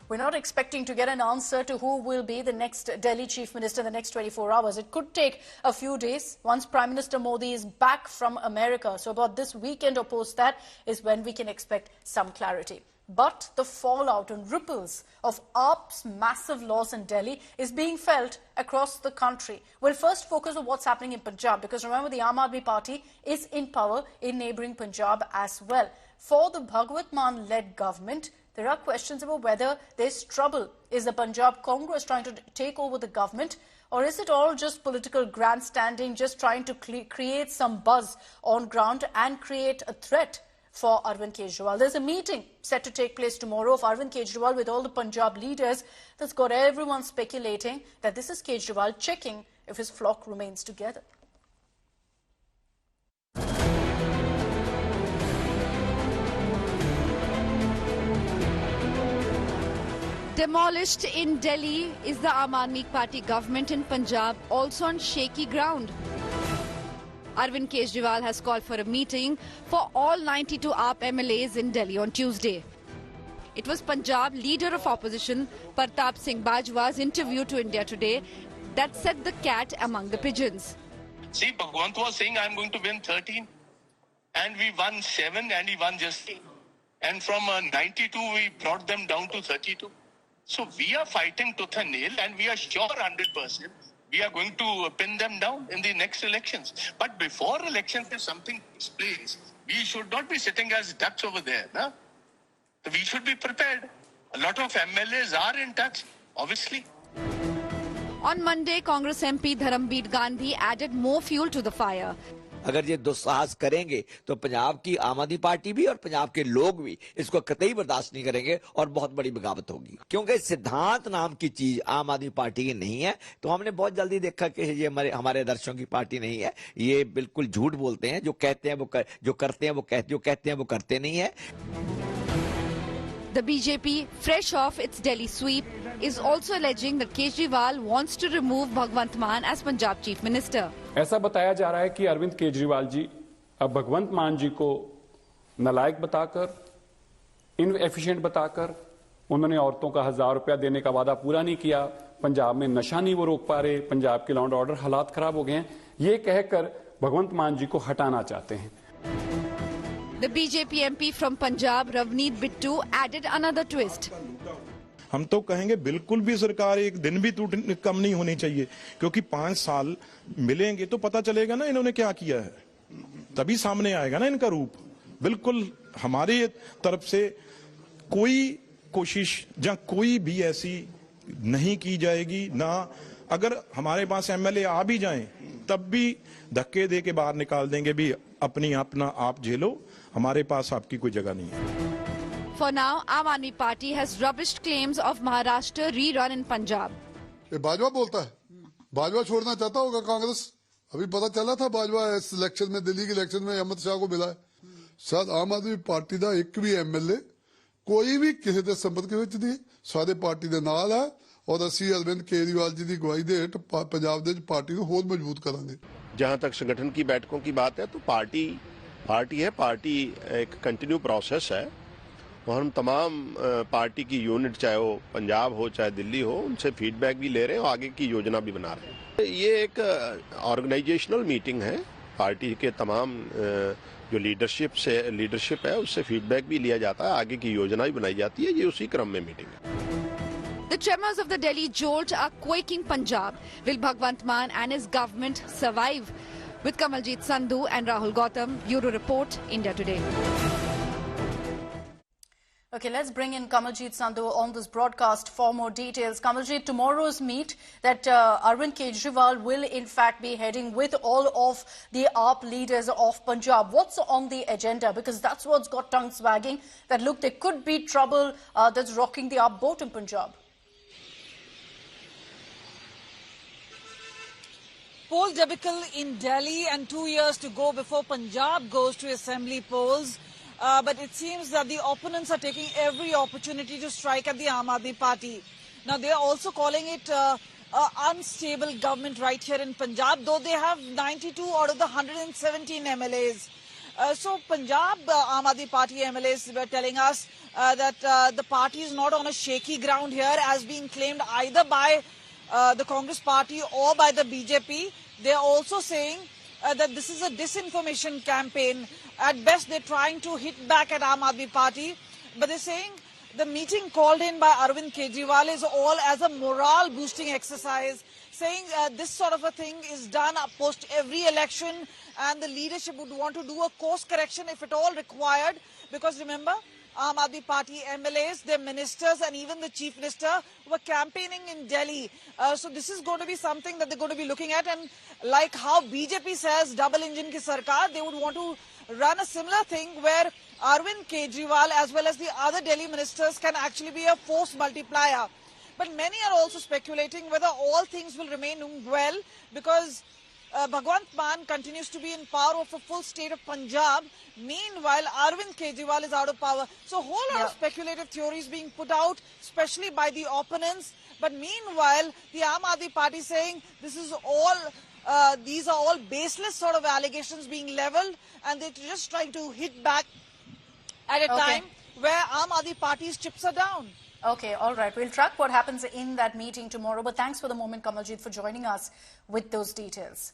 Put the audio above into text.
We're not expecting to get an answer to who will be the next Delhi Chief Minister in the next 24 hours. It could take a few days once Prime Minister Modi is back from America. So about this weekend or post that is when we can expect some clarity. But the fallout and ripples of AAP's massive loss in Delhi is being felt across the country. We'll first focus on what's happening in Punjab, because remember, the Aam Aadmi Party is in power in neighbouring Punjab as well. For the Bhagwant Mann-led government, there are questions about whether there's trouble. Is the Punjab Congress trying to take over the government, or is it all just political grandstanding, just trying to create some buzz on ground and create a threat for Arvind Kejriwal? There's a meeting set to take place tomorrow of Arvind Kejriwal with all the Punjab leaders that's got everyone speculating that this is Kejriwal checking if his flock remains together. Demolished in Delhi is the Aam Aadmi Party government in Punjab, also on shaky ground. Arvind Kejriwal has called for a meeting for all 92 AAP MLAs in Delhi on Tuesday. It was Punjab leader of opposition Pratap Singh Bajwa's interview to India Today that set the cat among the pigeons. See, Bhagwant was saying I'm going to win 13 and we won 7 and he won just 3. And from 92 we brought them down to 32. So we are fighting tooth and nail, and we are sure 100% we are going to pin them down in the next elections. But before elections, if something takes place, we should not be sitting as ducks over there. No? We should be prepared. A lot of MLAs are in touch, obviously. On Monday, Congress MP Dharamveer Gandhi added more fuel to the fire. अगर ये दुस्साहस करेंगे तो पंजाब की आम आदमी party भी और पंजाब के लोग भी इसको कतई बर्दाश्त नहीं करेंगे और बहुत बड़ी बगावत होगी, क्योंकि सिद्धांत नाम की चीज आम आदमी पार्टी की नहीं है। तो हमने बहुत जल्दी देखा कि ये हमारे आदर्शों की पार्टी नहीं है। ये बिल्कुल झूठ बोलते हैं, जो कहते हैं वो जो करते हैं वो करते नहीं है। The BJP, fresh off its Delhi sweep, is also alleging that Kejriwal wants to remove Bhagwant Mann as Punjab Chief Minister. ऐसा बताया जा रहा है कि अरविंद केजरीवाल जी अब भगवंत मान जी को नालायक बताकर, इनएफिशिएंट बताकर, उन्होंने औरतों का 1000 रुपया देने का वादा पूरा नहीं किया, पंजाब में नशा नहीं वो रोक पा रहे, पंजाब के लॉ एंड ऑर्डर हालात खराब हो गए हैं, ये कहकर भगवंत मान जी को हटाना चाहते हैं। The BJP MP from Punjab, Ravneet Bittu, added another twist. हम तो कहेंगे बिल्कुल भी सरकार एक दिन भी कम नहीं होनी चाहिए, क्योंकि 5 साल मिलेंगे तो पता चलेगा ना इन्होंने क्या किया है, तभी सामने आएगा ना इनका रूप। बिल्कुल हमारी तरफ से कोई कोशिश या कोई भी ऐसी नहीं की जाएगी ना। अगर हमारे पास एमएलए आ भी जाएं तब भी धक्के दे के बाहर निकाल देंगे, भी अपना आप झेलो, हमारे पास आपकी कोई जगह नहीं है। For now, Aam Aadmi Party has rubbished claims of Maharashtra rerun in Punjab. ये बाजवा बोलता है, बाजवा छोड़ना चाहता होगा कांग्रेस। अभी पता चला था बाजवा इस इलेक्शन में, दिल्ली के इलेक्शन में अमित शाह को मिला है। शायद आम आदमी पार्टी का एक भी एमएलए कोई भी किसी के संपर्क विच नहीं, सारे पार्टी के नाल है और असी अरविंद केजरीवाल जी की अगुवाई दे हेठ पंजाब दे पार्टी को होर मजबूत करांगे। जहां तक संगठन की बैठकों की बात है तो पार्टी है, पार्टी एक कंटिन्यू प्रोसेस है और हम तमाम पार्टी की यूनिट, चाहे वो पंजाब हो चाहे दिल्ली हो, उनसे फीडबैक भी ले रहे हैं और आगे की योजना भी बना रहे हैं। ये एक ऑर्गेनाइजेशनल मीटिंग है, पार्टी के तमाम जो लीडरशिप है उससे फीडबैक भी लिया जाता है, आगे की योजना भी बनाई जाती है, ये उसी क्रम में मीटिंग है। The tremors of the Delhi jolt are quaking Punjab. Will Bhagwant Mann and his government survive? With Kamaljeet Sandhu and Rahul Gautam, Bureau Report, India Today. Okay, let's bring in Kamaljeet Sandhu on this broadcast for more details. Kamaljeet, tomorrow's meet that Arvind Kejriwal will in fact be heading with all of the AAP leaders of Punjab. What's on the agenda? Because that's what's got tongues wagging, that look, there could be trouble that's rocking the AAP boat in Punjab. Poll debacle in Delhi and 2 years to go before Punjab goes to assembly polls. But it seems that the opponents are taking every opportunity to strike at the Aam Aadmi Party. Now, they are also calling it an unstable government right here in Punjab, though they have 92 out of the 117 MLAs. So Punjab Aam Aadmi Party MLAs were telling us that the party is not on a shaky ground here, as being claimed either by the Congress party or by the BJP. They are also saying that this is a disinformation campaign. At best, they're trying to hit back at Aam Aadmi Party, but they're saying the meeting called in by Arvind Kejriwal is all as a morale boosting exercise, saying this sort of a thing is done post every election, and the leadership would want to do a course correction if at all required, because remember, Aam Aadmi Party MLAs, their ministers and even the Chief Minister were campaigning in Delhi. So this is going to be something that they're going to be looking at, and like how BJP says double engine ki sarkar, they would want to run a similar thing where Arvind Kejriwal as well as the other Delhi ministers can actually be a force multiplier. But many are also speculating whether all things will remain well, because Bhagwant Mann continues to be in power of a full state of Punjab. Meanwhile, Arvind Kejriwal is out of power. So a whole lot of speculative theories being put out, especially by the opponents. But meanwhile, the Aam Aadmi Party saying this is all, these are all baseless sort of allegations being levelled, and they're just trying to hit back at a time where Aam Aadmi Party's chips are down. Okay, all right. We'll track what happens in that meeting tomorrow. But thanks for the moment, Kamaljeet, for joining us with those details.